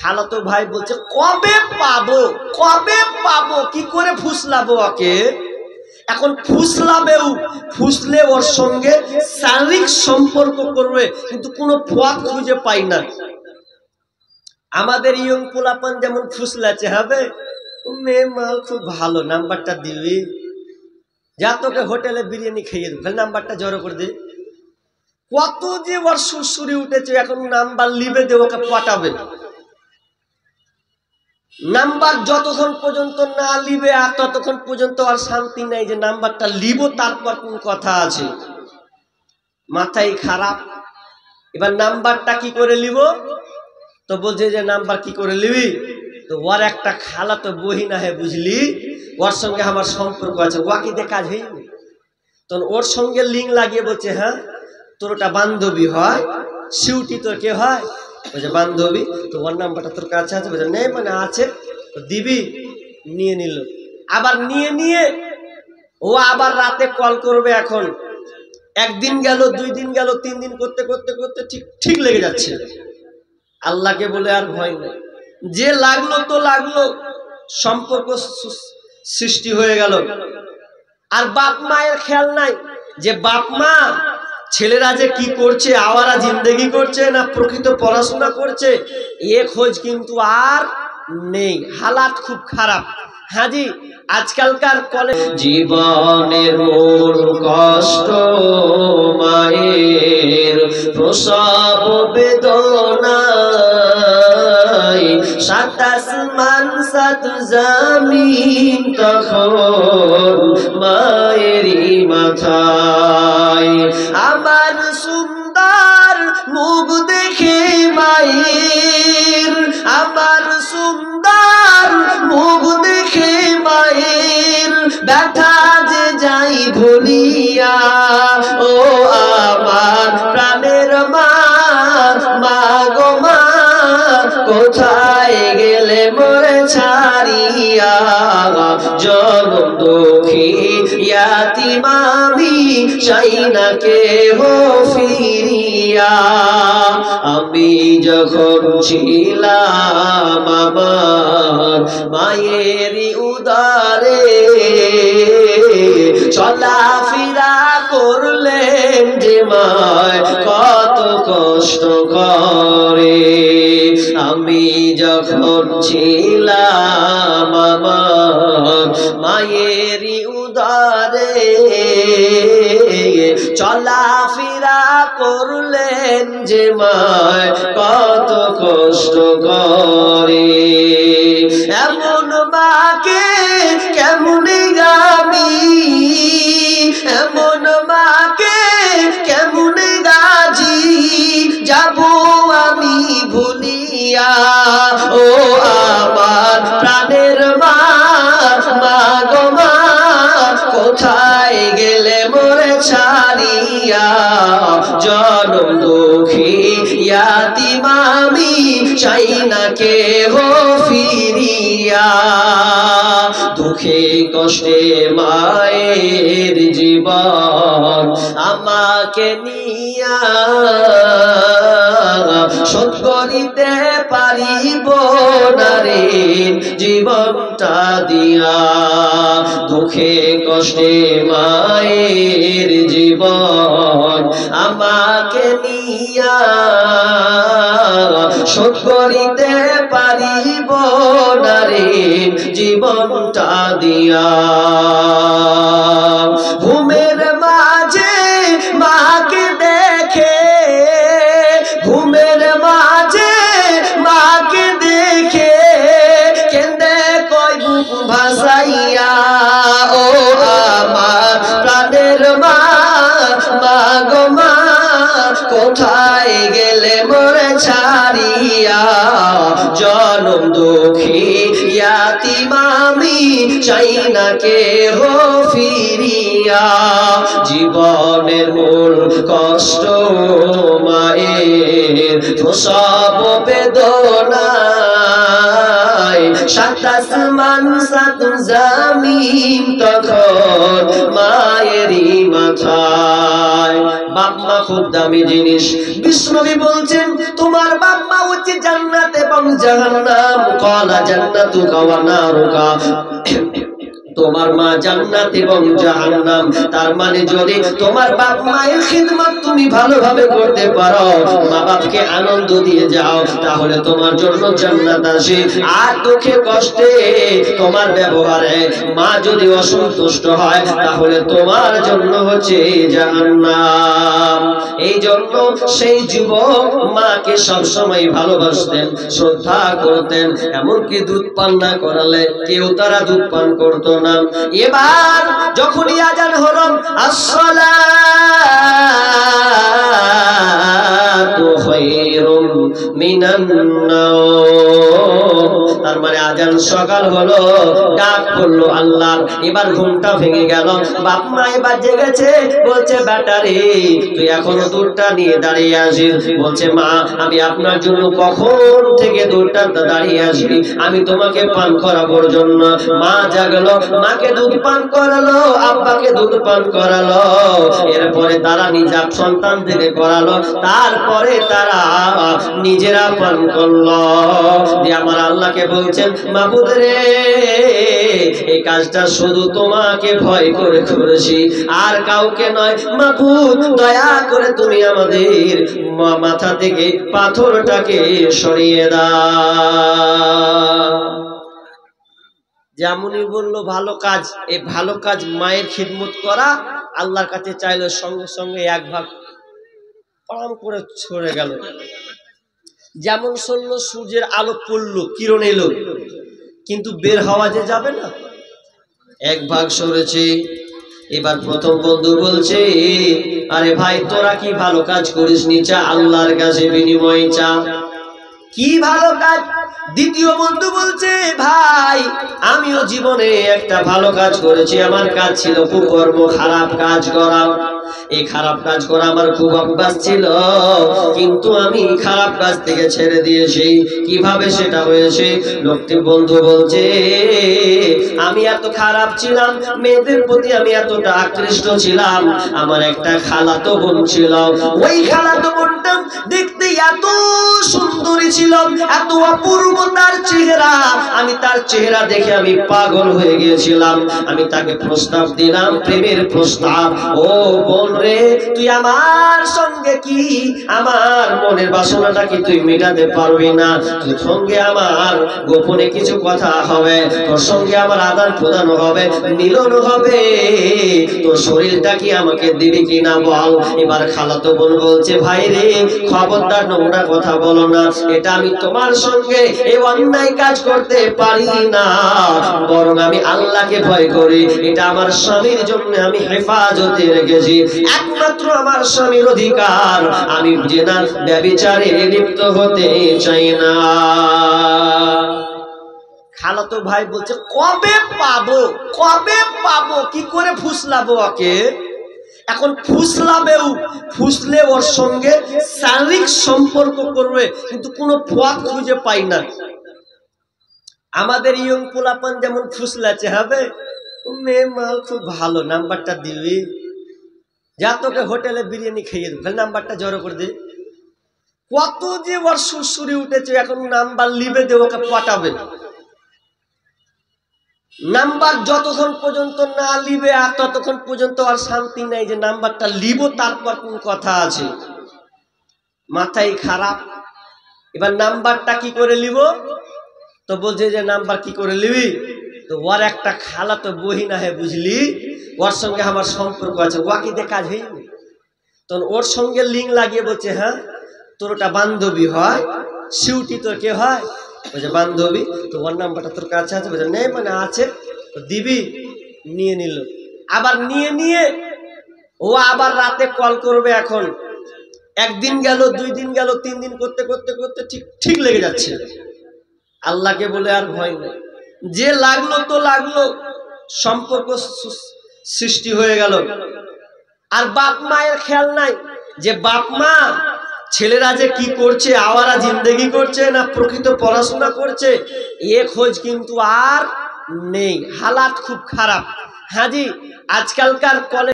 খালাতো ভাই বলছে কবে পাবো, কবে পাবো, কি করে ফুসলাবো ওকে। এখন ফুসলে ওর সঙ্গে শারীরিক সম্পর্ক করবে, কিন্তু কোনো পথ খুঁজে পাই না। আমাদের ইয়ং পোলাপান যেমন ফুসলাচ্ছে, হবে মেয়ে মাল খুব ভালো, নাম্বারটা দিবি, যা তোকে হোটেলে বিরিয়ানি খেয়ে দেবো, খালি নাম্বারটা জড়ো করে দিবি। কত যে ওর সুরসুরি উঠেছে, এখন নাম্বার লিবে দে, ওকে পটাবে। নাম্বার যতক্ষণ পর্যন্ত না লিবে আর ততক্ষণ পর্যন্ত আর শান্তি নাই, যে নাম্বারটা লিব তারপর কোন কথা আছে। মাথায় খারাপ। এবার নাম্বারটা কি করে লিব, তো বলছে যে নাম্বার কি করে লিবি, তো ওর একটা খালা তো বহিনা হে, বুঝলি, ওর সঙ্গে আমার সম্পর্ক আছে, ওয়াকি দিয়ে কাজ হয়নি। তখন ওর সঙ্গে লিঙ্ক লাগিয়ে বলছে, হ্যাঁ তোর ওটা বান্ধবী হয়, সিউটি তোর কে হয়, বলছে বান্ধবী, তো ওর নাম্বারটা তোর কাছে আছে, বলছে নেই, মানে আছে, দিবি। নিয়ে নিল, আবার নিয়ে ও আবার রাতে কল করবে। এখন একদিন গেল, 2 দিন গেল, 3 দিন করতে করতে করতে ঠিক লেগে যাচ্ছে। আল্লাহকে বলে আর ভয় নেই, যে লাগলো তো লাগলো, সম্পর্ক সৃষ্টি হয়ে গেল। আর বাপ মায়ের খেয়াল নাই, যে বাপ মা ছেলেরা যে কি করছে, আওয়ারা জিন্দেগি করছে না প্রকৃত পড়াশোনা করছে, এ খোঁজ কিন্তু আর নেই। হালাত খুব খারাপ। হাজি আজকালকার কলেজ, জীবনের মূল কষ্ট মায়ের প্রসব বেদনা, 7 আসমান 7 জমিন তখন মায়েরই মাথায়। আমার সুন্দর মুখ দেখে মায়ের, আমার সুন্দর মুখ দেখে মায়ের ব্যথা যে যাই ভুলিয়া, ও আমার প্রাণের মা, মা গো মা, কোথায় গেলে মোরে ছাড়িয়া, জনম দুঃখী ইয়াতীম আমি, চাই না কেহ ফিরিয়া। আমি যখন ছিলাম আমার মায়েরই উদারে, চলাফেরা করলেন যে মায় কত কষ্ট করে। আমি যখন ছিলাম আমার মায়েরই উদারে, চলাফেরা করলেন যে মায় কত কষ্ট করে। এমন মাকে কেমনে গামি, এমন মাকে কেমনে গাজি, যাব আমি ভুলিয়া, ও আমার প্রাণের মা, মা গো মা, কোথায় গেলে মোরে ছাড়িয়া, জনম দুঃখী ইয়াতীম আমি, চাই না কেহ ফিরিয়া। দুঃখে কষ্টে মায়ের জীবন আমাকে নিয়া, শোধ করিতে পারিব না রে জীবনটা দিয়া। দুঃখে কষ্টে মায়ের জীবন আমাকে নিয়া, শোধ করিতে পারিব না রে জীবনটা দিয়া। ঘুমের মাঝে মাকে দেখে, ঘুমের মাঝে মাকে দেখে, কেন্দে কই বুক ভাসাইয়া, ও আমার প্রাণের মা, মা গো মা, কোথায় গেলে মোরে ছাড়িয়া, জনম দুঃখী ইয়াতীম আমি, চাই না কেহ ফিরিয়া। জীবনের মূল কষ্ট মায়ের প্রসব বেদনা, 7 আসমান 7 জমিন তখন মায়েরই মাথায়। বাপ মা খুব দামি জিনিস। বিষ্ণু নবী বলছেন, তোমার বাপ মা হচ্ছে জান্নাতে এবং জাহান্নাম ক্বালা জান্নাতুকা ওয়া নারুকা তোমার মা জান্নাত এবং জাহান্নাম তার মানে যদি তোমার বাপ মায়ের খিদমত তুমি ভালোভাবে করতে পারো মা বাপকে আনন্দ দিয়ে যাও তাহলে তোমার জন্য জান্নাত আসে আর দুঃখে কষ্টে তোমার ব্যবহারে মা যদি অসন্তুষ্ট হয় তাহলে তোমার জন্য হচ্ছে জাহান্নাম এই জন্য সেই যুবক মাকে সব সময় ভালোবাসতেন শ্রদ্ধা করতেন এমনকি দুধ পান না করালে কেউ তারা দুধ পান করতো না এবার যখনই আজান হলো আসসালাতু খায়রুম মিনান নাওম তার মানে আজান সকাল হলো ডাক পড়লো আল্লাহ এবার ঘুমটা ভেঙে গেল বাপ মা এবার জেগেছে বলছে বেটা রে তুই এখনো দুধটা নিয়ে দাঁড়িয়ে আসিস বলছে মা আমি আপনার জন্য কখন থেকে দুধটা দাঁড়িয়ে আসবি আমি তোমাকে পান করাবোর জন্য মা জাগলো মাকে দুধ পান করালো আব্বাকে দুধ পান করালো এরপরে তারা নিজের সন্তান থেকে করালো তারপরে তারা নিজেরা পান করলো দিয়ে আমার আল্লাহকে বলছেন মাবুদ রে এই কাজটা শুধু তোমাকে ভয় করে করেছি আর কাউকে নয় মাবুদ দয়া করে তুমি আমাদের মাথা থেকে পাথরটাকে সরিয়ে দাও যেমনই বললো ভালো কাজ এই ভালো কাজ মায়ের খিদমত করা আল্লাহর কাছে চাইলে সঙ্গে সঙ্গে এক ভাগ পাম করে ছড়ে গেল যেমন চললো সূর্যের আলো পড়লো কিরণ এলো কিন্তু বের হওয়া যে যাবে না এক ভাগ সরেছে এবার প্রথম বন্ধু বলছে আরে ভাই তোরা কি ভালো কাজ করিস নি চা আল্লাহর কাছে বিনিময় চা কি ভালো কাজ দ্বিতীয় বন্ধু বলছে ভাই আমিও জীবনে একটা ভালো কাজ করেছি আমার কাজ ছিল কুকর্ম খারাপ কাজ করা এই খারাপ কাজ করা আমার খুব অভ্যাস ছিল কিন্তু আমি খারাপ কাজ থেকে ছেড়ে দিয়েছি কিভাবে সেটা হয়েছে লোকটি বন্ধু বলছে আমি এত খারাপ ছিলাম মেয়েদের প্রতি আমি এতটা আকৃষ্ট ছিলাম আমার একটা খালাতো বোন ছিল ওই খালাতো বোনটা দেখতে এত সুন্দরী ছিল এত অপূর্ব তার চেহারা আমি তার চেহারা দেখে আমি পাগল হয়ে গিয়েছিলাম আমি তাকে প্রস্তাব দিলাম প্রেমের প্রস্তাব ও বোন রে তুই আমার সঙ্গে কি আমার মনের বাসনাটা কি তুই মেটাতে পারবি না তোর সঙ্গে আমার গোপনে কিছু কথা হবে তোর সঙ্গে আমার আদান প্রদান হবে মিলন হবে তোর শরীরটা কি আমাকে দিবি কিনা বল এবার খালাতো বোন বলছে ভাই রে খবরদার নোংরা কথা বলো না এটা আমি তোমার সঙ্গে এই অন্যায় কাজ করতে পারি না বরং আমি আল্লাহকে ভয় করি এটা আমার স্বামীর জন্য আমি হেফাজতে রেখেছি একমাত্র আমার স্বামীর অধিকার আমি জেনা ব্যভিচারে লিপ্ত হতে চাই না খালাতো ভাই বলছে কবে পাবো কি করে ফুসলাবো ওকে এখন ফুসলে ওর সঙ্গে শারীরিক সম্পর্ক করবে কিন্তু কোনো পথ খুঁজে পাই না আমাদের ইয়ং পোলাপান যেমন ফুসলাছে হবে মেয়ে মাল খুব ভালো নাম্বারটা দিবি যা তোকে হোটেলে বিরিয়ানি খাইয়ে দেবো খালি নাম্বারটা জড়ো করে দিবি কত যে ওর সুরসুরি উঠেছে এখন নাম্বার লিবে দে ওকে পটাবে নাম্বার যতক্ষণ পর্যন্ত না লিবে আর ততক্ষণ পর্যন্ত আর শান্তি নাই যে নাম্বারটা লিব তারপর কোন কথা আছে মাথায় খারাপ এবার নাম্বারটা কি করে লিব তো বলছে যে নাম্বার কি করে লিবি তো ওর একটা খালা তো বহিনা হে বুঝলি ওর সঙ্গে আমার সম্পর্ক আছে ওয়াকিতে কাজ হয়নি তখন ওর সঙ্গে লিঙ্ক লাগিয়ে বলছে হ্যাঁ তোর ওটা বান্ধবী হয় সিউটি তোর কে হয় বলছে বান্ধবী তো ওর নাম্বারটা তোর কাছে আছে বলছে নেই মানে আছে দিবি নিয়ে নিল আবার নিয়ে ও আবার রাতে কল করবে এখন একদিন গেল 2 দিন গেল 3 দিন করতে করতে করতে ঠিক লেগে যাচ্ছে আল্লাহকে বলে আর ভয় নেই যে লাগলো তো লাগলো সম্পর্ক সৃষ্টি হয়ে গেল আর বাপ মায়ের খেয়াল নাই যে বাপ মা ছেলেরা যে কি করছে আওয়ারা জিন্দেগি করছে না প্রকৃত পড়াশোনা করছে এ খোঁজ কিন্তু আর নেই হালাত খুব খারাপ। হ্যাঁ জি, আজকালকার কলেজ